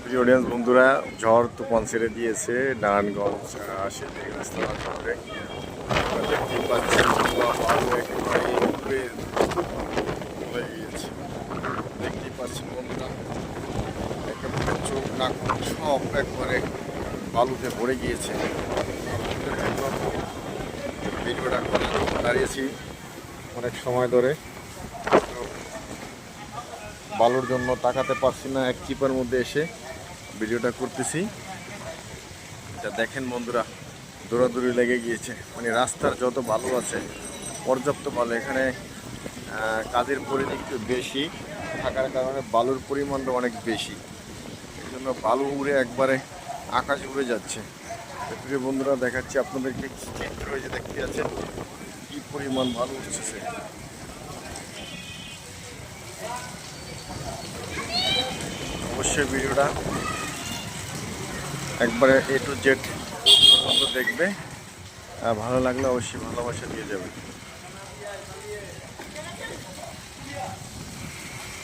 প্রিয় অডিয়েন্স বন্ধুরা, ঝড় তুফান ছেড়ে দিয়েছে নারায়ণগঞ্জ শিলিগুড়ি রাস্তা ধরে। আপনারা দেখতেই পাচ্ছেন বালু একেবারে উপরে হয়ে গিয়েছে। দেখতেই পাচ্ছেন বন্ধুরা, একেবারে চোখ নাক সব একবারে বালুতে ভরে গিয়েছে। ভিডিওটা করার জন্য দাঁড়িয়েছি অনেক সময় ধরে, বালুর জন্য তাকাতে পারছি না। এক চিপার মধ্যে এসে ভিডিওটা করতেছি। এটা দেখেন বন্ধুরা, দৌড়াদৌড়ি লেগে গিয়েছে। মানে রাস্তার যত বালু আছে পর্যাপ্ত বালু, এখানে কাজের পরিধি একটু বেশি থাকার কারণে বালুর পরিমাণটা অনেক বেশি। এই জন্য বালু উড়ে একবারে আকাশে উড়ে যাচ্ছে। প্রিয় বন্ধুরা, দেখাচ্ছি আপনাদেরকে কি চিত্র হয়েছে, দেখতে যাচ্ছেন কি পরিমাণ বালু উঠছে। অবশ্যই ভিডিওটা একবারে A to Z পর্যন্ত দেখবে। ভালো লাগলে অবশ্যই ভালোবাসা দিয়ে যাবে।